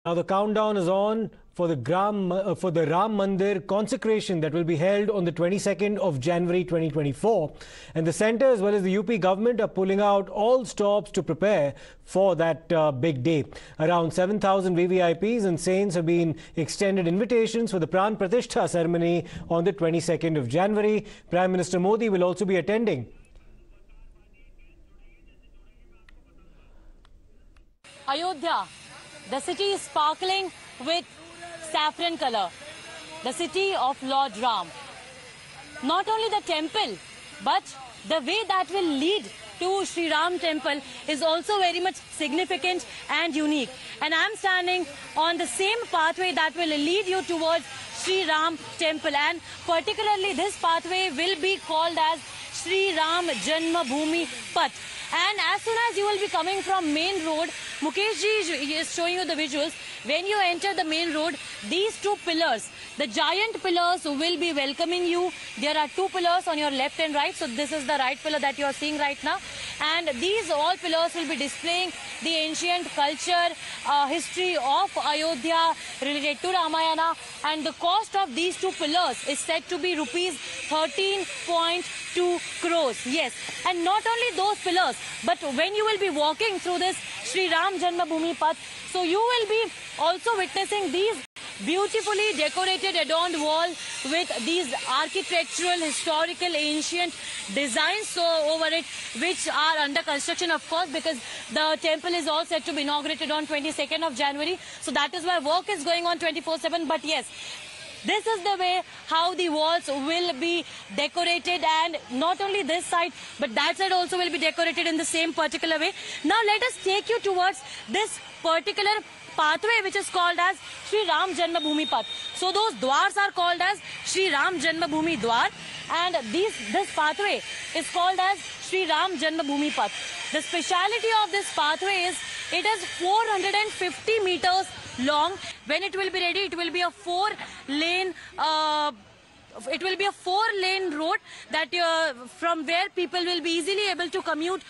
Now the countdown is on for the Ram Mandir Consecration that will be held on the 22nd of January 2024. And the centre as well as the UP government are pulling out all stops to prepare for that big day. Around 7,000 VVIPs and saints have been extended invitations for the Praan Pratishtha ceremony on the 22nd of January. Prime Minister Modi will also be attending. Ayodhya. The city is sparkling with saffron color, the city of Lord Ram. Not only the temple, but the way that will lead to Sri Ram temple is also very much significant and unique. And I'm standing on the same pathway that will lead you towards Sri Ram temple, and particularly this pathway will be called as Sri Ram Janma Bhoomi Path. And as soon as you will be coming from main road, Mukesh ji is showing you the visuals. When you enter the main road, these two pillars, the giant pillars will be welcoming you. There are two pillars on your left and right. So this is the right pillar that you are seeing right now. And these all pillars will be displaying the ancient culture, history of Ayodhya related to Ramayana. And the cost of these two pillars is said to be rupees 13.2 crores. Yes. And not only those pillars, but when you will be walking through this Sri Ram Janma Bhoomi Path, so you will be also witnessing these beautifully decorated adorned wall with these architectural, historical, ancient designs over it, which are under construction, of course, because the temple is all set to be inaugurated on 22nd of January. So that is why work is going on 24/7. But yes, this is the way how the walls will be decorated, and not only this side, but that side also will be decorated in the same particular way. Now let us take you towards this particular pathway which is called as Sri Ram Janma Bhoomi Path. So those dwars are called as Sri Ram Janma Bhoomi Dwar, and this pathway is called as Sri Ram Janma Bhoomi Path. The speciality of this pathway is it is 450 meters long. When it will be ready, it will be a four-lane road that from where people will be easily able to commute.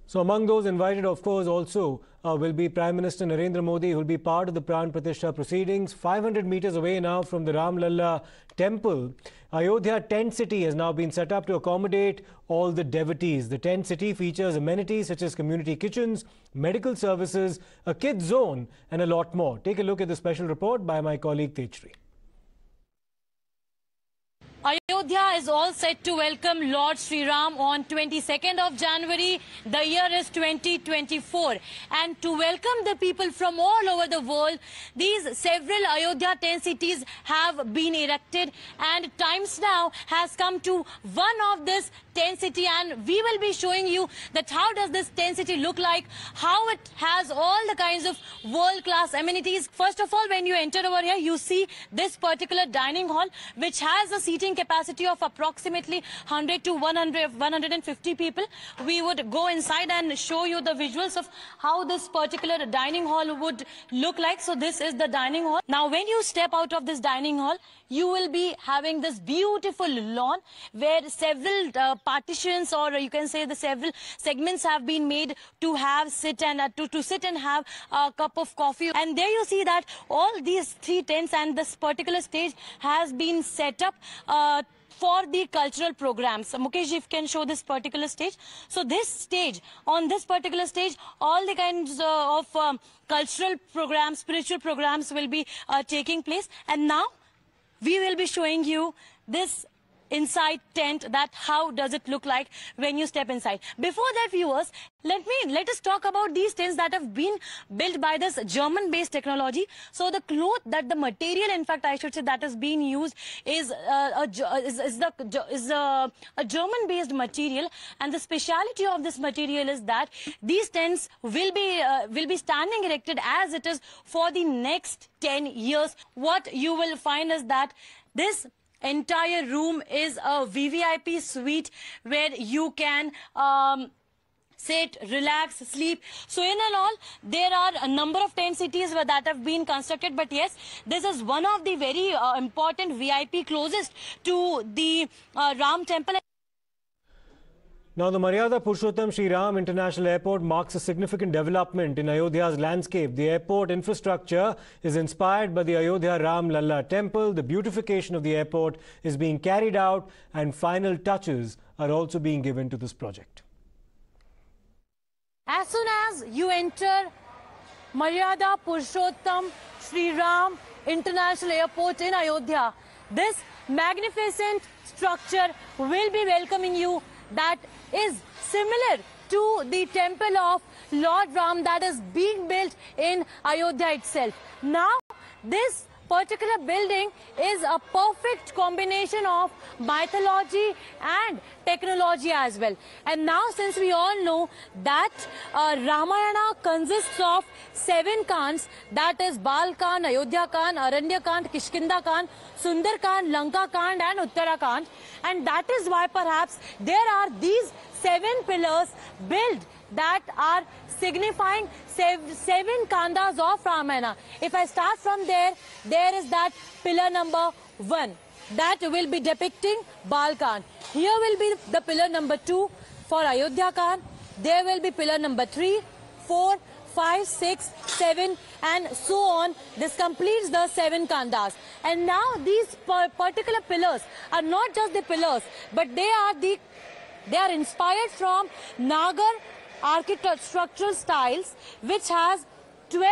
So among those invited, of course, also will be Prime Minister Narendra Modi, who will be part of the Praan Pratishtha proceedings. 500 meters away now from the Ram Lala temple, Ayodhya Tent City has now been set up to accommodate all the devotees. The tent city features amenities such as community kitchens, medical services, a kids zone and a lot more. Take a look at the special report by my colleague Tejri. Ayodhya is all set to welcome Lord Sri Ram on 22nd of January. The year is 2024. And to welcome the people from all over the world, these several Ayodhya tent cities have been erected. And times now has come to one of this tent city. And we will be showing you that how does this tent city look like, how it has all the kinds of world-class amenities. First of all, when you enter over here, you see this particular dining hall, which has a seating capacity of approximately 100 to 150 people. We would go inside and show you the visuals of how this particular dining hall would look like. So this is the dining hall. Now when you step out of this dining hall, you will be having this beautiful lawn where several partitions, or you can say the several segments have been made to have sit and to sit and have a cup of coffee. And there you see that all these three tents and this particular stage has been set up for the cultural programs. So, Mukesh, if you can show this particular stage. So this stage, on this particular stage, all the kinds of cultural programs, spiritual programs will be taking place. And now we will be showing you this inside tent, that how does it look like when you step inside. Before that, viewers, let us talk about these tents that have been built by this German-based technology. So the cloth, that the material, in fact, I should say, that is being used is a German-based material, and the speciality of this material is that these tents will be standing erected as it is for the next 10 years. What you will find is that this entire room is a VVIP suite where you can sit, relax, sleep. So in and all, there are a number of tent cities where that have been constructed. But yes, this is one of the very important VIP closest to the Ram temple. Now, the Maryada Purushottam Sri Ram International Airport marks a significant development in Ayodhya's landscape. The airport infrastructure is inspired by the Ayodhya Ram Lala temple. The beautification of the airport is being carried out and final touches are also being given to this project. As soon as you enter Maryada Purushottam Sri Ram International Airport in Ayodhya, this magnificent structure will be welcoming you, that is similar to the temple of Lord Ram that is being built in Ayodhya itself. Now, this particular building is a perfect combination of mythology and technology as well. And now, since we all know that Ramayana consists of 7 Khans, that is Bal Khan, Ayodhya Khan, Aranya Khan, Kishkinda Khan, Sundar Khan, Lanka Khan and Uttara Khan, and that is why perhaps there are these 7 pillars built that are signifying 7 Kandas of Ramayana. If I start from there, there is that pillar number 1 that will be depicting Bal Khan. Here will be the pillar number 2 for Ayodhya Khan. There will be pillar number 3, 4, 5, 6, 7 and so on. This completes the 7 Kandas. And now these particular pillars are not just the pillars, but they are inspired from Nagar architectural styles, which has 12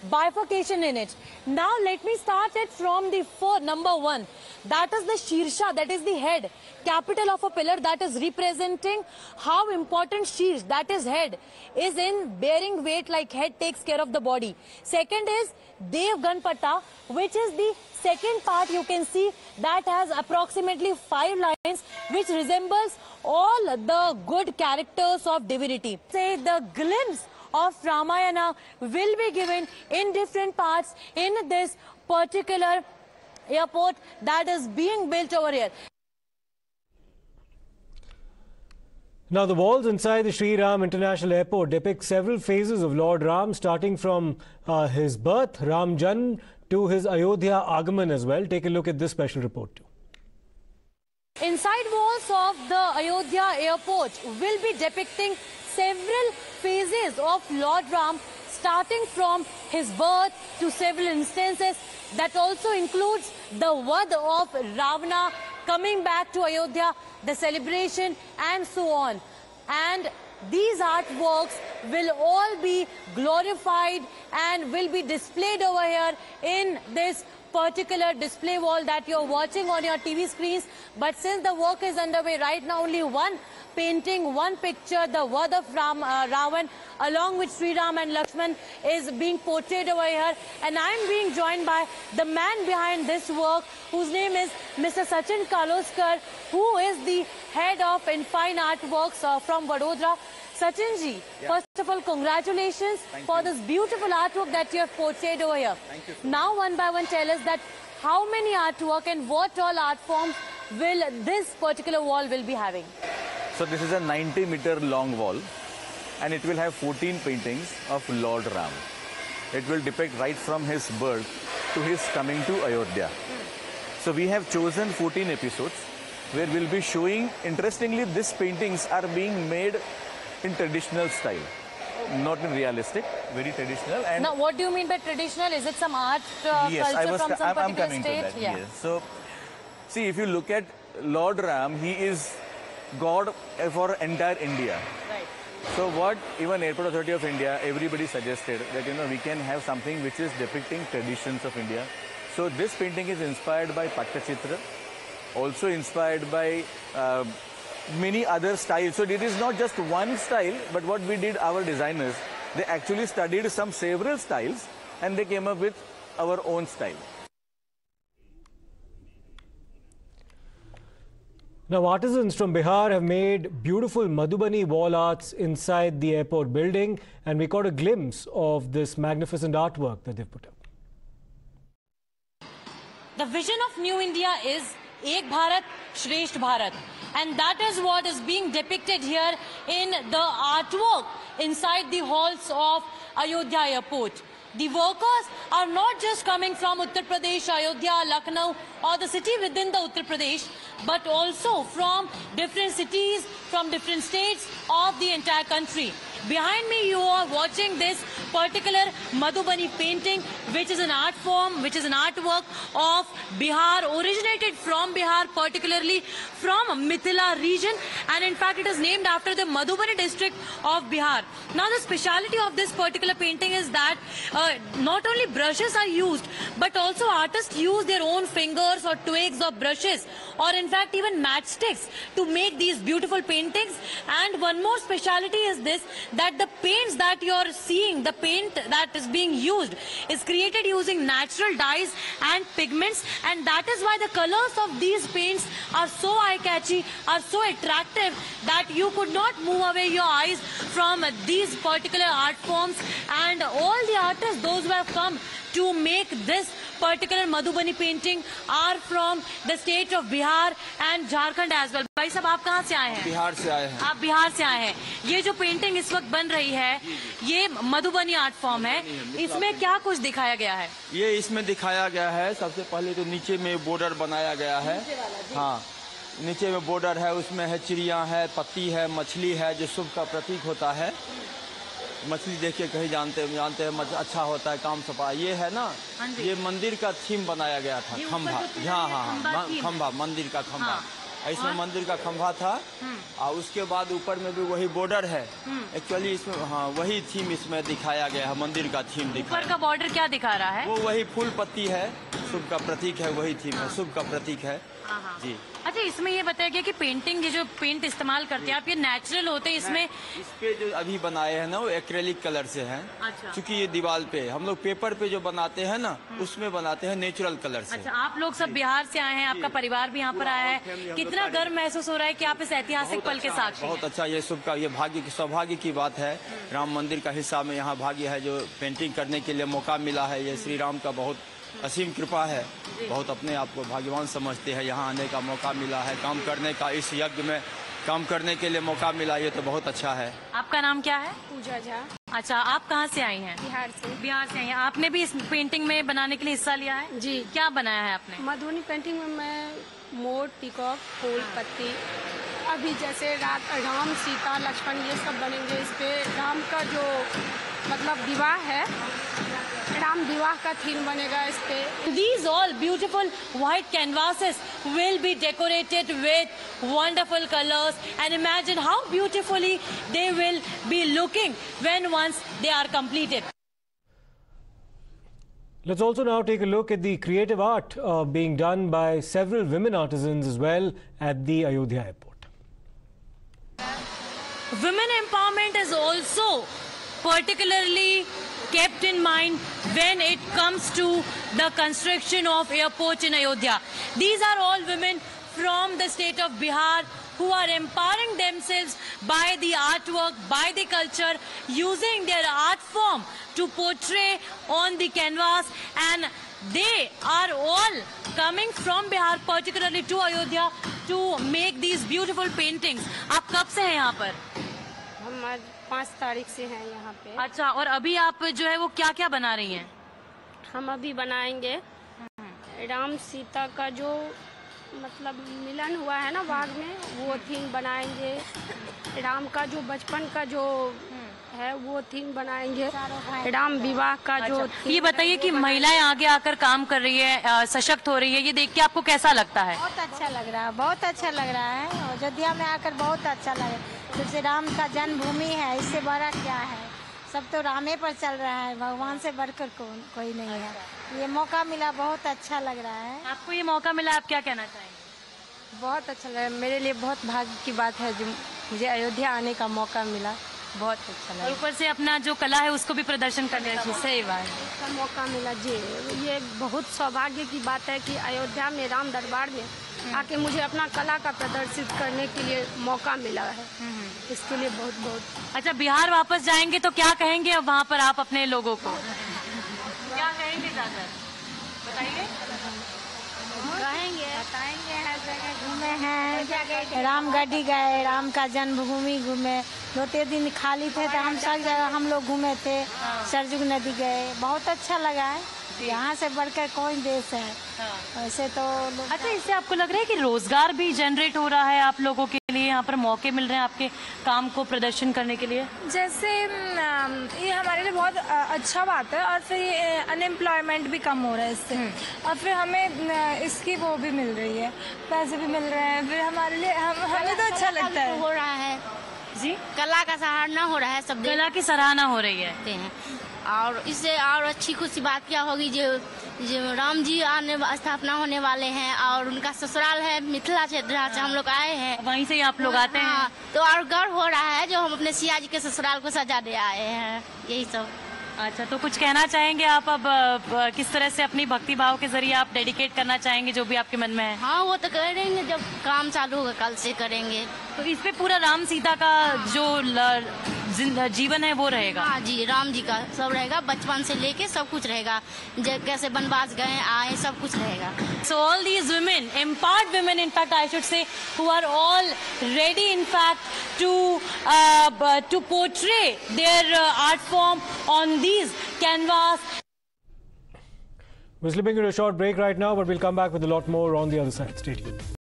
bifurcation in it. Now let me start it from the number 1. That is the Shirsha, that is the head, capital of a pillar, that is representing how important Shirsh, that is head, is in bearing weight, like head takes care of the body. Second is Dev Ganpata, which is the second part. You can see that has approximately 5 lines, which resembles all the good characters of divinity. Say the glimpse of Ramayana will be given in different parts in this particular airport that is being built over here. Now, the walls inside the Sri Ram International Airport depict several phases of Lord Ram, starting from his birth, Ram Jan, to his Ayodhya Agaman as well. Take a look at this special report too. Inside walls of the Ayodhya airport will be depicting several phases of Lord Ram, starting from his birth to several instances. That also includes the Vad of Ravana, coming back to Ayodhya, the celebration and so on. And these artworks will all be glorified and will be displayed over here in this particular display wall that you're watching on your TV screens. But since the work is underway right now, only one painting, one picture, the Vad of Ravan, along with Sri Ram and Lakshman, is being portrayed over here. And I'm being joined by the man behind this work, whose name is Mr. Sachin Kaloskar, who is the head of Fine Artworks from Vadodara. Sachinji, first of all, congratulations for this beautiful artwork that you have portrayed over here. Thank you. Now, one by one, tell us that how many artwork and what all art forms will this particular wall will be having? So this is a 90-meter long wall, and it will have 14 paintings of Lord Ram. It will depict right from his birth to his coming to Ayodhya. So we have chosen 14 episodes where we'll be showing, interestingly, these paintings are being made in traditional style, not in realistic, very traditional. And now, what do you mean by traditional? Is it some art yes, culture from some I'm particular coming state? to that. Yes. So, see, if you look at Lord Ram, he is God for entire India. Right. So what even Airport Authority of India, everybody suggested that we can have something which is depicting traditions of India. So this painting is inspired by Pattachitra, also inspired by many other styles. So it is not just one style, but what we did, our designers, they actually studied several styles and they came up with our own style. Now, artisans from Bihar have made beautiful Madhubani wall arts inside the airport building, and we caught a glimpse of this magnificent artwork that they've put up. The vision of New India is Ek Bharat, Shresht Bharat. And that is what is being depicted here in the artwork inside the halls of Ayodhya Airport. The workers are not just coming from Uttar Pradesh, Ayodhya, Lucknow or the city within the Uttar Pradesh, but also from different cities, from different states of the entire country. Behind me you are watching this particular Madhubani painting, which is an art form, which is an artwork of Bihar, originated from Bihar, particularly from Mithila region, and in fact it is named after the Madhubani district of Bihar. Now the speciality of this particular painting is that not only brushes are used, but also artists use their own fingers or twigs or brushes, or in fact even matchsticks to make these beautiful paintings. And one more speciality is this, that the paints that you are seeing, the paint that is being used is created using natural dyes and pigments, and that is why the colors of these paints are so eye-catchy, are so attractive, that you could not move away your eyes from these particular art forms. And all the artists, those who have come to make this particular Madhubani painting, are from the state of Bihar and Jharkhand as well. भाई साहब, आप कहाँ से आए हैं? बिहार से आए हैं। आप बिहार से आए हैं। ये जो पेंटिंग इस वक्त बन रही है, ये मधुबनी आर्ट फॉर्म है, इसमें क्या कुछ दिखाया गया है? ये इसमें दिखाया गया है, सबसे पहले तो नीचे में बॉर्डर बनाया गया है। हाँ, नीचे में बॉर्डर है, उसमें है चिड़िया है, पत्ती है, मछली है, जो शुभ का प्रतीक होता है। मछली देखिए कहीं जानते हैं अच्छा होता है, काम सफा। ये है ना, ये मंदिर का थीम बनाया गया था, खंभा। हाँ, खंभा, मंदिर का खंभा। इसमें मंदिर का खंभा था, और उसके बाद ऊपर में भी वही बॉर्डर है। एक्चुअली इसमें हाँ वही थीम इसमें दिखाया गया है, मंदिर का थीम दिखाया। ऊपर का बॉर्डर क्या दिखा रहा है? वो वही फूल पत्ती है, शुभ का प्रतीक है, वही थीम है, शुभ का प्रतीक है जी। अच्छा, इसमें ये बताया गया कि पेंटिंग, ये जो पेंट इस्तेमाल करते हैं आप, ये नेचुरल होते हैं? इसमें इस पे जो अभी बनाए हैं ना, वो एक्रेलिक कलर से हैं। अच्छा। क्योंकि ये दीवार पे हम लोग पेपर पे जो बनाते हैं ना, उसमें बनाते हैं नेचुरल कलर से। अच्छा, आप लोग सब बिहार से आए हैं, आपका परिवार भी यहाँ पर आया है, कितना गर्व महसूस हो रहा है कि आप इस ऐतिहासिक पल के साक्षी हैं? बहुत अच्छा, ये शुभ का, ये भाग्य की, सौभाग्य की बात है। राम मंदिर का हिस्सा में यहाँ भाग्य है, जो पेंटिंग करने के लिए मौका मिला है। ये श्री राम का बहुत असीम कृपा है, बहुत अपने आप को भाग्यवान समझते हैं। यहाँ आने का मौका मिला है, काम करने का, इस यज्ञ में काम करने के लिए मौका मिला, ये तो बहुत अच्छा है। आपका नाम क्या है? पूजा झा। अच्छा, आप कहाँ से आई हैं? बिहार से। बिहार से आई हैं। आपने भी इस पेंटिंग में बनाने के लिए हिस्सा लिया है? जी। क्या बनाया है आपने? मधुबनी पेंटिंग में मैं मोर, पीकॉक, फूल पत्ती, अभी जैसे राम, सीता, लक्ष्मण, ये सब बनेंगे। इस पे राम का जो मतलब विवाह है, राम विवाह का थीम बनेगा इस पे। These all beautiful white canvases will be decorated with wonderful colors, and imagine how beautifully they will be looking when once they are completed. Let's also now take a look at the creative art being done by several women artisans as well at the Ayodhya airport. Women empowerment is also particularly kept in mind when it comes to the construction of airports in Ayodhya. These are all women from the state of Bihar who are empowering themselves by the artwork, by the culture, using their art form to portray on the canvas, and they are all coming from Bihar, particularly to Ayodhya, to make these beautiful paintings. आप कब से हैं यहाँ पर? हम आज 5 तारीख से हैं यहाँ पे। अच्छा, और अभी आप जो है वो क्या क्या बना रही हैं? हम अभी बनाएंगे राम सीता का जो मतलब मिलन हुआ है ना बाग में, वो थीम बनाएंगे। राम का जो बचपन का जो है वो थीम बनाएंगे। राम विवाह का जो ये बताइए कि महिलाएं आगे आकर काम कर रही है, सशक्त हो रही है, ये देख के आपको कैसा लगता है? बहुत अच्छा लग रहा है, बहुत अच्छा लग रहा है। अयोध्या में आकर बहुत अच्छा लग रहा है, क्योंकि राम का जन्मभूमि है, इससे बड़ा क्या है। सब तो रामे पर चल रहा है, भगवान से बढ़कर कोई नहीं है। ये मौका मिला, बहुत अच्छा लग रहा है। आपको ये मौका मिला, आप क्या कहना चाहेंगे? बहुत अच्छा लगा, मेरे लिए बहुत भाग्य की बात है जो मुझे अयोध्या आने का मौका मिला। बहुत अच्छा लगा, ऊपर से अपना जो कला है उसको भी प्रदर्शन करने का सही बात का मौका मिला जी। ये बहुत सौभाग्य की बात है कि अयोध्या में राम दरबार में आके मुझे अपना कला का प्रदर्शित करने के लिए मौका मिला है, इसके लिए बहुत बहुत। अच्छा, बिहार वापस जाएंगे तो क्या कहेंगे अब वहाँ पर आप अपने लोगों को? क्या कहेंगे जाकर, बताइए। बताएंगे हर जगह घूमे हैं, रामगढ़ी गए, राम का जन्मभूमि घूमे, 2-3 दिन खाली थे तो हम सब जगह हम लोग घूमे थे, सरजुग नदी गए, बहुत अच्छा लगा है। यहाँ से बढ़कर कोई देश है वैसे तो। अच्छा, इससे आपको लग रहा है कि रोजगार भी जनरेट हो रहा है आप लोगों के लिए, यहाँ पर मौके मिल रहे हैं आपके काम को प्रदर्शन करने के लिए? जैसे ये हमारे लिए बहुत अच्छा बात है और फिर ये अनएम्प्लॉयमेंट भी कम हो रहा है इससे, और फिर हमें इसकी वो भी मिल रही है, पैसे भी मिल रहे हैं, फिर हमारे लिए हमें तो अच्छा लगता है। हो रहा है जी, कला का सराहना हो रहा है, सब कला की सराहना हो रही है। देखते हैं। और इससे और अच्छी खुशी बात क्या होगी, जो राम जी स्थापना होने वाले हैं और उनका ससुराल है मिथिला क्षेत्र से हम लोग आए हैं, वहीं से ही आप लोग आते हैं। तो और गर्व हो रहा है जो हम अपने सिया जी के ससुराल को सजाने आए हैं, यही सब। अच्छा, तो कुछ कहना चाहेंगे आप अब किस तरह से अपनी भक्ति भाव के जरिए आप डेडिकेट करना चाहेंगे जो भी आपके मन में है? हाँ, वो तो करेंगे जब काम चालू होगा, कल से करेंगे। तो इस पे पूरा राम सीता का जो जीवन है वो रहेगा? हाँ जी, राम जी का सब रहेगा, बचपन से लेके सब कुछ रहेगा, कैसे वनवास गए आए सब कुछ रहेगा। So all these women, empowered women, in fact, I should say, who are all ready, in fact, to portray their art form on these canvas. We're slipping into a short break right now, but we'll come back with a lot more on the other side. Stay tuned.